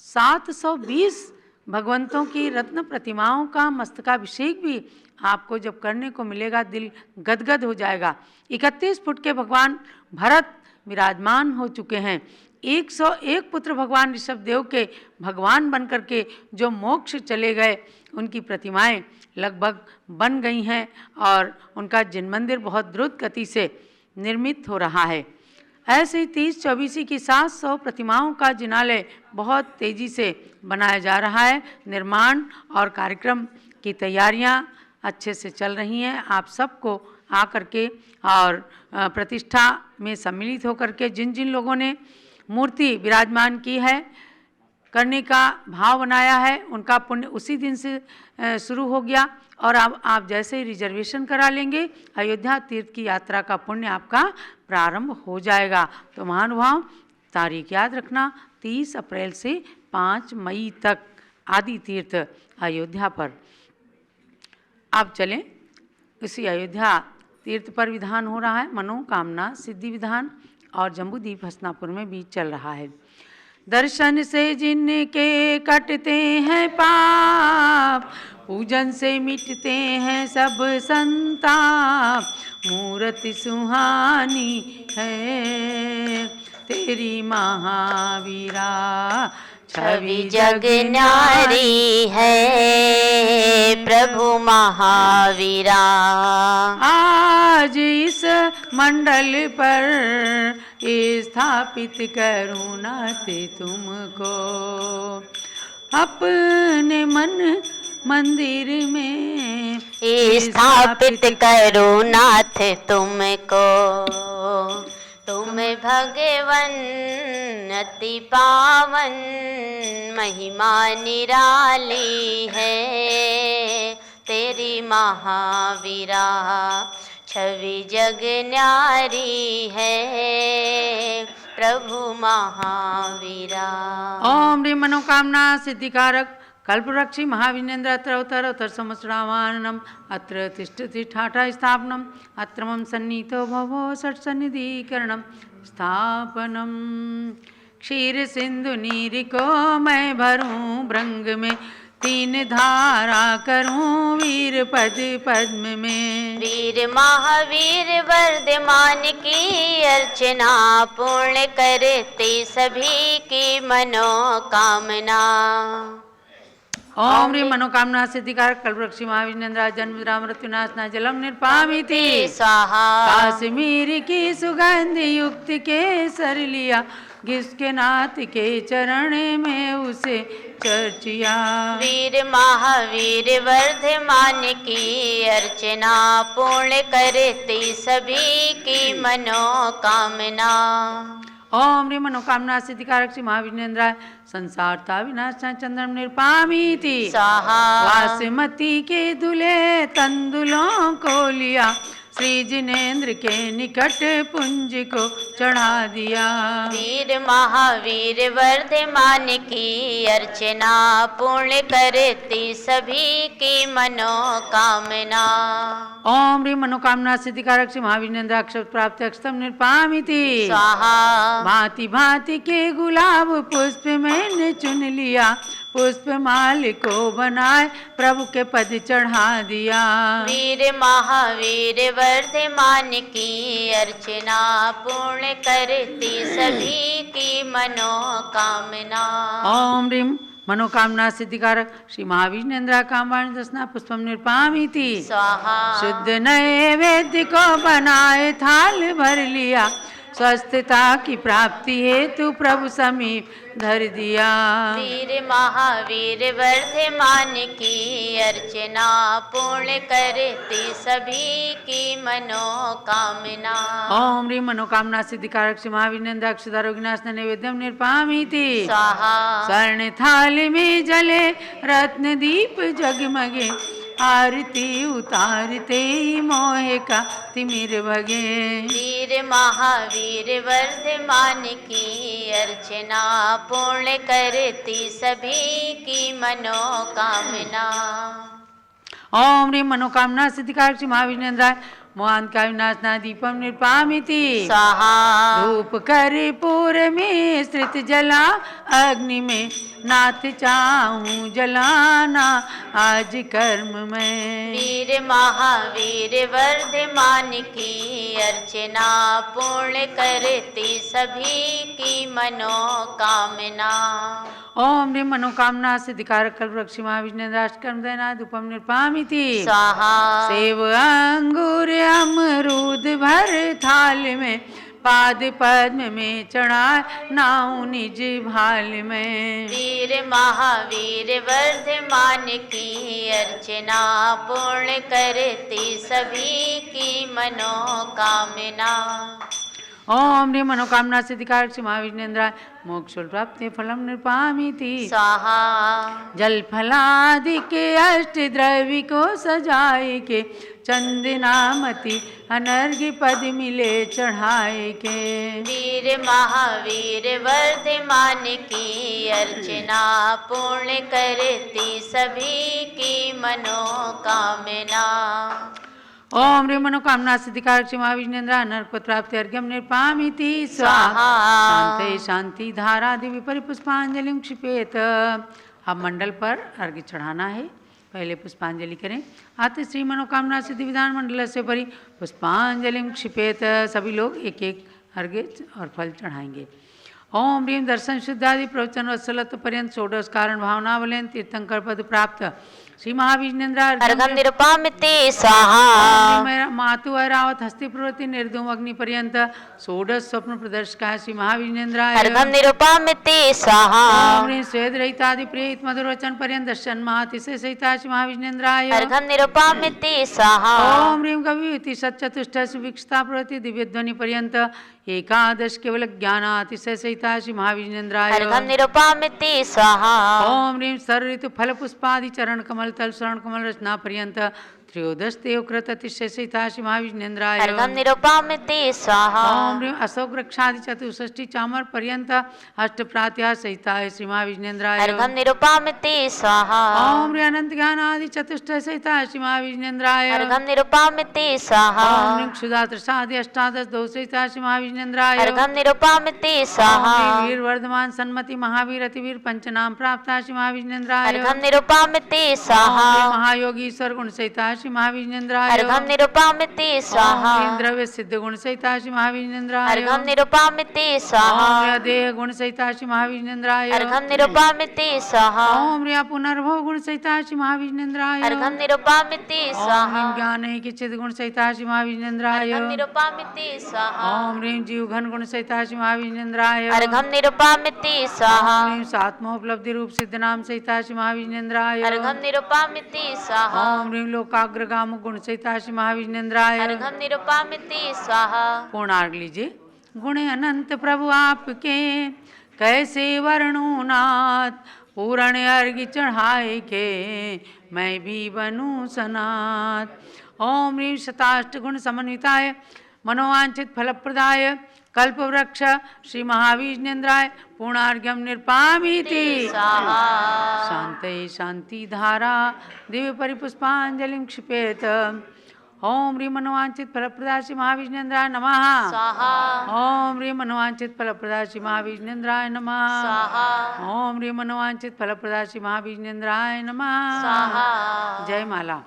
720 भगवंतों की रत्न प्रतिमाओं का मस्तकाभिषेक भी आपको जब करने को मिलेगा, दिल गदगद हो जाएगा। 31 फुट के भगवान भरत विराजमान हो चुके हैं। 101 पुत्र भगवान ऋषभदेव के भगवान बन करके जो मोक्ष चले गए, उनकी प्रतिमाएं लगभग बन गई हैं और उनका जिन मंदिर बहुत द्रुत गति से निर्मित हो रहा है। ऐसे ही 30-24 की 700 प्रतिमाओं का जिनालय बहुत तेज़ी से बनाया जा रहा है। निर्माण और कार्यक्रम की तैयारियां अच्छे से चल रही हैं। आप सबको आकर के और प्रतिष्ठा में सम्मिलित होकर के जिन जिन लोगों ने मूर्ति विराजमान की है, करने का भाव बनाया है, उनका पुण्य उसी दिन से शुरू हो गया। और अब आप जैसे ही रिजर्वेशन करा लेंगे, अयोध्या तीर्थ की यात्रा का पुण्य आपका प्रारंभ हो जाएगा। तो महानुभाव तारीख याद रखना, 30 अप्रैल से 5 मई तक आदि तीर्थ अयोध्या पर। आप चलें, इसी अयोध्या तीर्थ पर विधान हो रहा है, मनोकामना सिद्धि विधान, और जम्बूद्वीप हसनापुर में भी चल रहा है। दर्शन से जिनके कटते हैं पाप, पूजन से मिटते हैं सब संताप, मूर्ति सुहानी है तेरी महावीरा, छवि जग न्यारी है प्रभु महावीरा। आज इस मंडल पर स्थापित करूँ नाथ तुमको, अपने मन मंदिर में स्थापित करो नाथ तुमको। तुम भगवन अति पावन, महिमा निराली है तेरी महावीरा, छवि जग न्यारी है प्रभु महावीरा। ओम ह्रीं मनोकामना सिद्धिकारक कल्पवृक्षि महाविनेन्द्र अत्र अवतर संवत्सरावाननम अत्र तिष्ठति ठाठा स्थापनम, अत्र मम सन्नीतो भवो षट्सन्निधिकरणम स्थापनम। क्षीर सिंधु नीर को मैं भरूं भृंग में, तीन धारा करूं वीर पद पद्म में। वीर महावीर वर्धमान की अर्चना पूर्ण करते सभी की मनोकामना। ओम ह्रीं मनोकामना सिद्धिकारक कल्पवृक्ष महाविष्णुन्द्रा जन्म राम मृत्युनाशना जलम निर्पामिति स्वाहा। काश्मीर की सुगंध युक्त केसर लिया जिसके नाथ के चरण में उसे चर्चिया। वीर महावीर वर्धमान की अर्चना पूर्ण करते सभी की मनोकामना। ओम ह्रीं मनोकामना सिद्धिकारक श्री महाविष्णुन्द्राय संसारता विनाशना चंद्रम निर्पामिति स्वाहा। वासमती के दुले तंदुलों को लिया श्री जिनेन्द्र के निकट पुंज को चढ़ा दिया। वीर महावीर वर्धमान की अर्चना पूर्ण करती सभी की मनोकामना। ओम ह्रीं मनोकामना सिद्धिकारक श्री महाविष्णुन्द्र अक्षर प्राप्त अक्षतम निर्पामिति स्वाहा। भांति भांति के गुलाब पुष्प मैंने चुन लिया पुष्प माल को बनाए प्रभु के पद चढ़ा दिया। वीर महावीर वर्धमान की अर्चना पूर्ण करती सभी की मनोकामना। ओम ह्रीं मनोकामना सिद्धिकारक श्री महाविष्णुन्द्र कामवाणी दसना पुष्पम निर्पामिति स्वाहा। शुद्ध नैवेद्य को बनाए थाल भर लिया स्वस्थता की प्राप्ति हेतु प्रभु समीप धर दिया। वीर महावीर वर्धमान की अर्चना पूर्ण करती सभी की मनोकामना। ओम ह्रीं मनोकामना सिद्धिकारक श्री महाविष्णुन्द्र अक्षदारो विनाश नैवेद्यम निर्पामिति स्वाहा। स्वर्ण थाली में जले रत्न दीप जगमगे आरती उतारते ही मोह का तिमिर भगे। वीर महावीर वर्धमान की अर्चना पूर्ण करती सभी की मनोकामना। ओम ह्रीं मनोकामना सिद्धिकारक श्री महाविष्णुन्द्राय मोहन का विनाशना दीपम निर्पामिति स्वाहा। धूप कर्पूर में स्थित जला अग्नि में नाथ चाहूं जलाना आज कर्म में। वीर महावीर वर्धमान की अर्चना पूर्ण करती सभी की मनोकामना। ओम ह्रीं मनोकामना सिद्धिकारक कल्पवृक्ष महाविष्णुन्द्र अष्टकर्म दयना धूपम निर्पामिति स्वाहा। सेव अंगूर अमरूद भर थाल में पाद पद्म में चढ़ाए नाऊ निज भाल में। वीर महावीर वर्धमान की अर्चना पूर्ण करती सभी की मनोकामना। ओम ह्रीं मनोकामना सिद्धिकारक श्री महाविष्णुन्द्राय मोक्ष प्राप्ति फलम निर्पामिति स्वाहा। जल फलादि के अष्ट द्रव्य को सजाए के चंदनामति अनर्घ्य पद मिले चढ़ाए के। वीर महावीर वर्धमान की अर्चना पूर्ण करती सभी की मनोकामना। ओम ह्रीं मनोकामना सिद्धिकारक श्री महाविष्णुन्द्र अनर्क प्राप्ति अर्घ्यम निर्पामिति स्वाहा। शांति शांति धारा देवी परिपुष्पांजलि क्षिपेत। अब मंडल पर अर्घ्य चढ़ाना है। पहले पुष्पांजलि करें। आते श्री मनोकामना सिद्धि विधान मंडल से परी पुष्पांजलि क्षिपेत। सभी लोग एक एक अर्घ्य और फल चढ़ाएंगे। ओम ह्रीं दर्शन शुद्धादि प्रवचन वत्सलत्व पर्यंत षोडश कारण भावनावलेन तीर्थंकर पद प्राप्त श्री महाविष्णुन्द्र अर्घम निरुपामिति स्वाहा। मातु ऐरावत हस्ति प्रवृत्ति निर्धूम अग्नि पर्यंत षोडश स्वप्न प्रदर्शक श्री महाविष्णुन्द्र अर्घम निरुपामिति स्वाहा। ओम ह्रीं स्वेद रहितादि प्रिय मधुर वचन पर्यंत दर्शन महातिशय सहिता श्री महाविष्णुन्द्राय अर्घम निरुपामिति स्वाहा। ओम ह्रीं कवियुति सच्चतुष्ट सुभिक्षता प्रवृत्ति दिव्य ध्वनि पर्यंत एकादश केवल ज्ञानातिशय सहिता श्री महाविष्णुन्द्राय अर्घम निरुपामिति स्वाहा। ओम ह्रीं सर्व ऋतु फल पुष्पादि चरण कमल तल शरण कमल रचना पर्यंत त्रयोदशदेव कृततिशयिताशि महाविष्णेन्द्राय अर्घम निरुपामिति स्वाहा ओम ह्रीं अशोक वृक्षादि चतुष्षष्टि चामर पर्यंत अष्ट प्रात्या सहिताय श्री महाविष्णेन्द्राय अर्घम निरुपामिति स्वाहा ओम ह्रीं अनंत ज्ञान आदि चतुष्ट सहिताय श्री महाविष्णेन्द्राय अर्घम निरुपामिति स्वाहा ओम ह्रीं क्षुधात्रसादि अष्टादश दो सहिताय श्री महाविष्णेन्द्राय अर्घम निरुपामिति स्वाहा ओम वीर वर्धमान सन्मति महावीर अतिवीर पंचनाम प्राप्त श्री महाविष्णेन्द्राय अर्घम निरुपामिति स्वाहा महायोगीश्वर गुण सहिता श्री महाविष्णेन्द्राय अर्घम निरुपामिति स्वाहा ओम द्रव्य सिद्ध गुण सहिता श्री महाविष्णेन्द्राय अर्घम निरुपामिति स्वाहा ओम देह गुण सहिता श्री महाविष्णेन्द्राय अर्घम निरुपामिति स्वाहा ओम रिया पुनर्भव गुण सहिता श्री महाविष्णेन्द्राय अर्घम निरुपामिति स्वाहा ओम ज्ञान किचित गुण सहिता श्री महाविष्णेन्द्राय अर्घम निरुपामिति स्वाहा ओम ह्रीं जीव घन गुण सहिता श्री महाविष्णेन्द्राय अर्घम निरुपामिति स्वाहा ओम ह्रीं सात्मोपलब्धि रूप सिद्ध नाम सहिता श्री महाविष्णेन्द्राय अर्घम निरुपामिति स्वाहा ओम ह्रीं लोकाग्रगाम गुण सहिता श्री महाविष्णेन्द्राय अर्घम निरुपामिति स्वाहा पूर्णार्घ लीजिए। गुण अनंत प्रभु आपके कैसे वर्णूं नाथ, पूर्ण अर्घ चढ़ाए के मैं भी बनूं सनाथ। ओम ह्रीं शताष्ट गुण समन्विताय मनोवांछित फलप्रदाय कल्पवृक्ष श्री महाविष्णेन्द्राय पूर्णार्घ्यम निर्पामीति स्वाहा शांते शांति धारा दिव्य परिपुष्पांजलिं क्षिपेत। ओम ह्रीं मनोवांछित फलप्रदाय श्री महाविष्णेन्द्राय नमः। स्वाहा ओम ह्रीं मनोवांछित फलप्रदाय श्री महाविष्णेन्द्राय नमः। स्वाहा ओम ह्रीं मनोवांछित फलप्रदाय श्री महाविष्णेन्द्राय नमः। स्वाहा जय माला।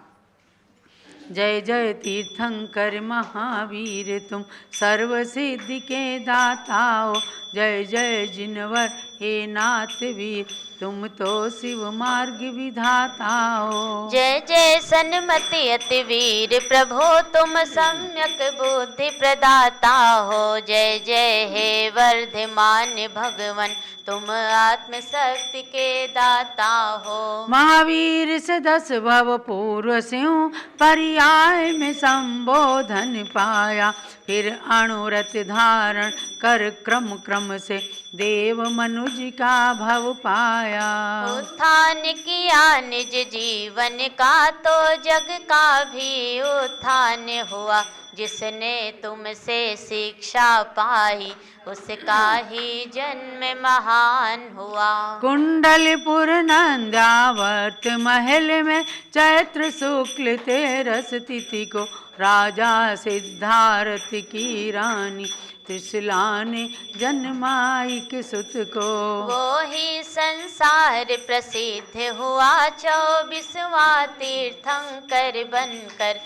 जय जय तीर्थंकर महावीर तुम सर्व सिद्धि के दाता हो। जय जय जिनवर हे नाथ वीर तुम तो शिव मार्ग विधाता हो। जय जय सन्मति अति वीर प्रभो तुम सम्यक बुद्धि प्रदाता हो। जय जय हे वर्धमान भगवन तुम आत्म शक्ति के दाता हो। महावीर से 10 भव पूर्व स्यों पर्याय में संबोधन पाया, फिर अणुरत धारण कर क्रम क्रम से देव मनुज का भव पाया। उत्थान किया निज जीवन का तो जग का भी उत्थान हुआ। जिसने तुमसे शिक्षा पाई उसका ही जन्म महान हुआ। कुंडलपुर नंद्यावर्त महल में चैत्र शुक्ल 13 तिथि को राजा सिद्धार्थ की रानी त्रिशला ने जन्माई के सुत को। वो ही संसार प्रसिद्ध हुआ 24वां तीर्थंकर बनकर।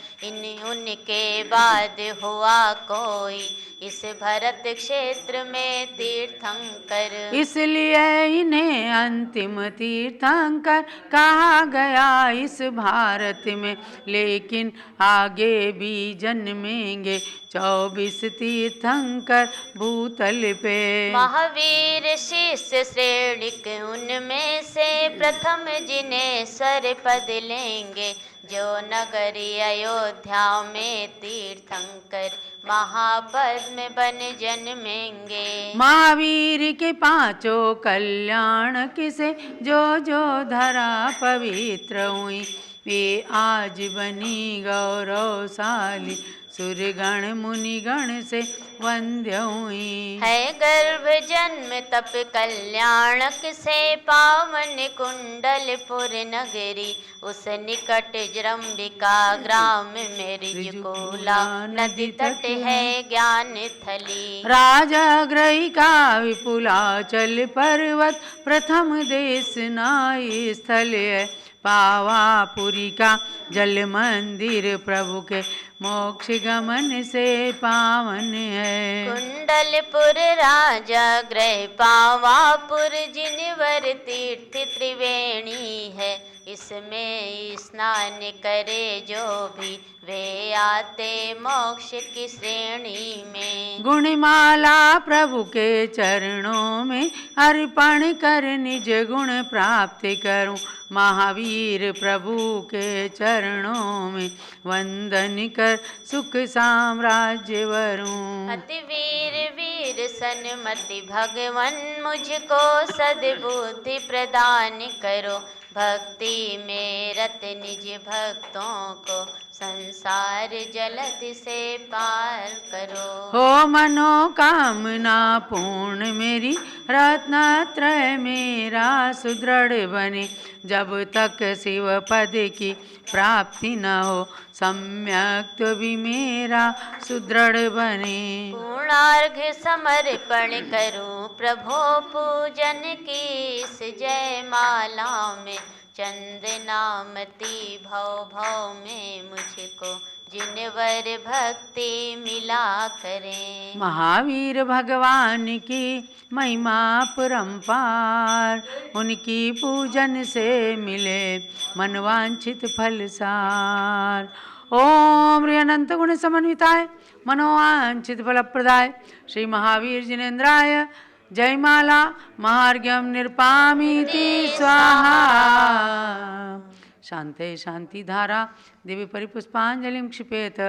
उनके बाद हुआ कोई इस भरत क्षेत्र में तीर्थंकर। इसलिए इन्हें अंतिम तीर्थंकर कहा गया इस भारत में। लेकिन आगे भी जन्मेंगे 24 तीर्थंकर भूतल पे। महावीर शिष्य श्रेणिक उनमें से प्रथम जिन्हें सर पद लेंगे। जो नगरी अयोध्या में तीर्थंकर महापद में बन जन्मेंगे। महावीर के 5 कल्याण किसे जो जो धरा पवित्र हुई। वे आज बनी गौरवशाली सुरगण मुनिगण से वंद्य हुई। है गर्भ जन्म तप कल्याणक से पावन कुंडलपुर नगरी। उस निकट जरम्बिका ग्राम में ऋजुकुला नदी तट है ज्ञान थली। राजगृही का विपुलाचल पर्वत प्रथम देश नाई स्थल है। पावापुरी का जल मंदिर प्रभु के मोक्ष गमन से पावन है। कुंडलपुर राजा गृह पावापुर जिनवर तीर्थ त्रिवेणी है। इसमें स्नान करे जो भी वे आते मोक्ष की श्रेणी में। गुणमाला प्रभु के चरणों में अर्पण कर निज गुण प्राप्त करूं। महावीर प्रभु के चरणों में वंदन कर सुख साम्राज्य वरूं। अति वीर वीर सन्मति भगवन मुझको सद्बुद्धि प्रदान करो। भक्ति में रत निज भक्तों को संसार जलधि से पार करो। हो मनोकामना पूर्ण मेरी, रत्नत्रय मेरा सुदृढ़ बने। जब तक शिव पद की प्राप्ति न हो, सम्यक तो भी मेरा सुदृढ़ बने। पूर्णार्घ्य समर्पण करूं प्रभो पूजन की, इस जय माला में चंदनामती भव भव में मुझको जिनवर भक्ति मिला करें। महावीर भगवान की महिमा परम्पार, उनकी पूजन से मिले मनवांछित फल सार। ओम ह्री अनंत गुण समन्विताय मनोवांछित फल प्रदाय श्री महावीर जिनेन्द्राय जयमाला महार्घ्यम निरपामीति स्वाहा। शांते शांति धारा दिव्य परिपुष्पांजलिं क्षिपेत।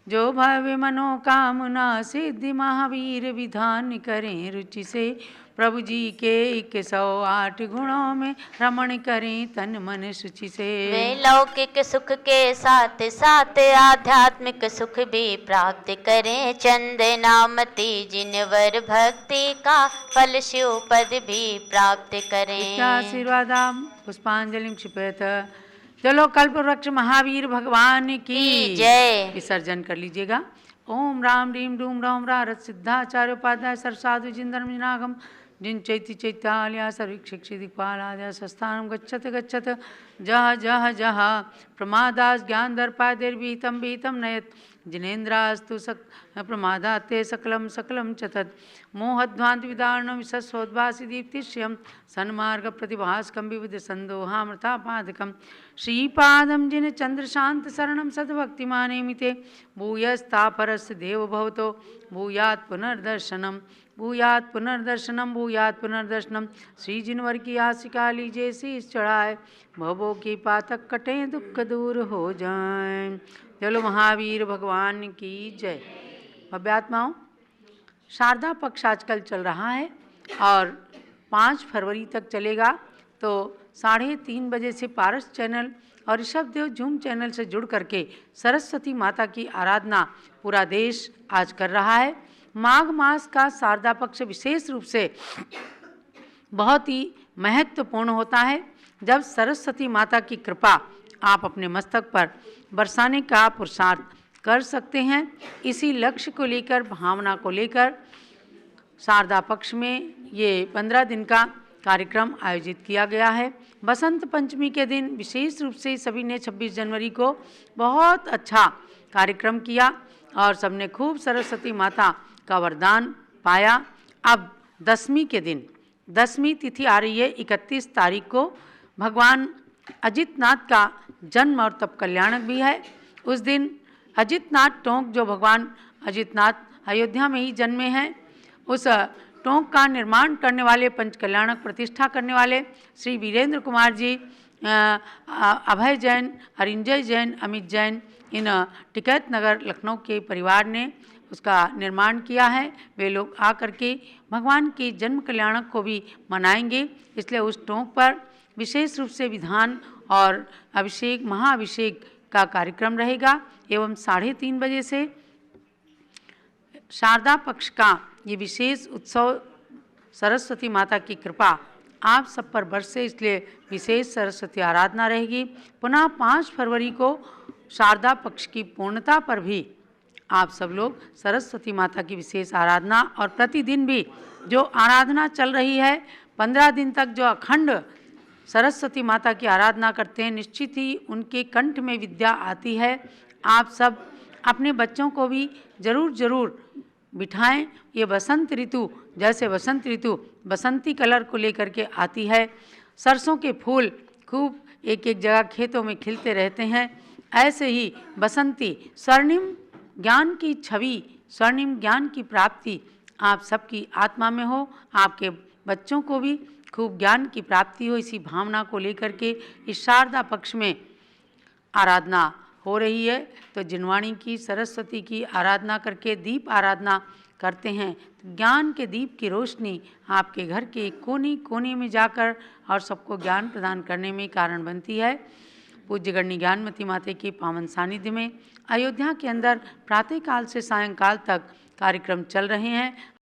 जो भव्य मनोकामना सिद्धि महावीर विधान करें रुचि से। प्रभु जी के 108 गुणों में रमण करें तन मन शुचि से। वे लौकिक सुख के साथ साथ आध्यात्मिक सुख भी प्राप्त करें। चंदनामती जिनवर भक्ति का फल शिव पद भी प्राप्त करें। आशीर्वादाम पुष्पांजलिं क्षिपेत। चलो कल्प वृक्ष महावीर भगवान की जय। विसर्जन कर लीजिएगा। ओम राम रीम डूम राम रत सिद्धाचार्य उपाध्याय सरसाधु जिंदर्मिनागम जिन चैति चैत्यालया सर्विक्षिक्षि दिक्पालादय संस्थानम गच्छत गच्छत जह जह जह प्रमादास ज्ञान दर्पादिर्विहितं विहितं नयत जिनेन्द्रास्तु प्रमादाते सकलम सकलम चतत मोहध्वांत विदारणम विशस्वोद्भासि दीप्तिश्यम सन्मार्ग प्रतिभास्कं विविध संदोहामृतापादकं श्रीपादं जिन चंद्रशांत शरणं सद्भक्तिमानेमिते भूयस्तापरस्य देव भवतो भूयात् पुनर्दर्शनम भूयात् पुनर्दर्शनम भूयात् पुनर्दर्शनम। श्री जिनवर की आशिका लीजिए शीश चढ़ाए, भवों की पातक कटे दुख दूर हो जाएं। चलो महावीर भगवान की जय। भव्यात्माओं, शारदा पक्ष आजकल चल रहा है और 5 फरवरी तक चलेगा। तो 3:30 बजे से पारस चैनल और ऋषभ देव जूम चैनल से जुड़ करके सरस्वती माता की आराधना पूरा देश आज कर रहा है। माघ मास का शारदा पक्ष विशेष रूप से बहुत ही महत्वपूर्ण होता है, जब सरस्वती माता की कृपा आप अपने मस्तक पर बरसाने का पुरुषार्थ कर सकते हैं। इसी लक्ष्य को लेकर, भावना को लेकर शारदा पक्ष में ये 15 दिन का कार्यक्रम आयोजित किया गया है। बसंत पंचमी के दिन विशेष रूप से सभी ने 26 जनवरी को बहुत अच्छा कार्यक्रम किया और सबने खूब सरस्वती माता का वरदान पाया। अब दशमी के दिन, दशमी तिथि आ रही है 31 तारीख को, भगवान अजितनाथ का जन्म और तप कल्याणक भी है। उस दिन अजितनाथ टोंक, जो भगवान अजितनाथ अयोध्या में ही जन्मे हैं, उस टोंक का निर्माण करने वाले, पंच कल्याणक प्रतिष्ठा करने वाले श्री वीरेंद्र कुमार जी, अभय जैन, अरिंजय जैन, अमित जैन, इन टिकैत नगर लखनऊ के परिवार ने उसका निर्माण किया है। वे लोग आकर के भगवान के जन्म कल्याणक को भी मनाएंगे। इसलिए उस टोंक पर विशेष रूप से विधान और अभिषेक, महाअभिषेक का कार्यक्रम रहेगा। एवं 3:30 बजे से शारदा पक्ष का ये विशेष उत्सव, सरस्वती माता की कृपा आप सब पर बरसे, इसलिए विशेष सरस्वती आराधना रहेगी। पुनः 5 फरवरी को शारदा पक्ष की पूर्णता पर भी आप सब लोग सरस्वती माता की विशेष आराधना, और प्रतिदिन भी जो आराधना चल रही है 15 दिन तक, जो अखंड सरस्वती माता की आराधना करते हैं, निश्चित ही उनके कंठ में विद्या आती है। आप सब अपने बच्चों को भी जरूर बिठाएं। ये बसंत ऋतु, जैसे बसंत ऋतु बसंती कलर को लेकर के आती है, सरसों के फूल खूब एक एक जगह खेतों में खिलते रहते हैं, ऐसे ही बसंती स्वर्णिम ज्ञान की छवि, स्वर्णिम ज्ञान की प्राप्ति आप सबकी आत्मा में हो, आपके बच्चों को भी खूब ज्ञान की प्राप्ति हो। इसी भावना को लेकर के इस शारदा पक्ष में आराधना हो रही है। तो जिनवाणी की, सरस्वती की आराधना करके दीप आराधना करते हैं, तो ज्ञान के दीप की रोशनी आपके घर के कोने कोने में जाकर और सबको ज्ञान प्रदान करने में कारण बनती है। पूज्य गणनी ज्ञानमती माता की पावन सानिध्य में अयोध्या के अंदर प्रातःकाल से सायंकाल तक कार्यक्रम चल रहे हैं।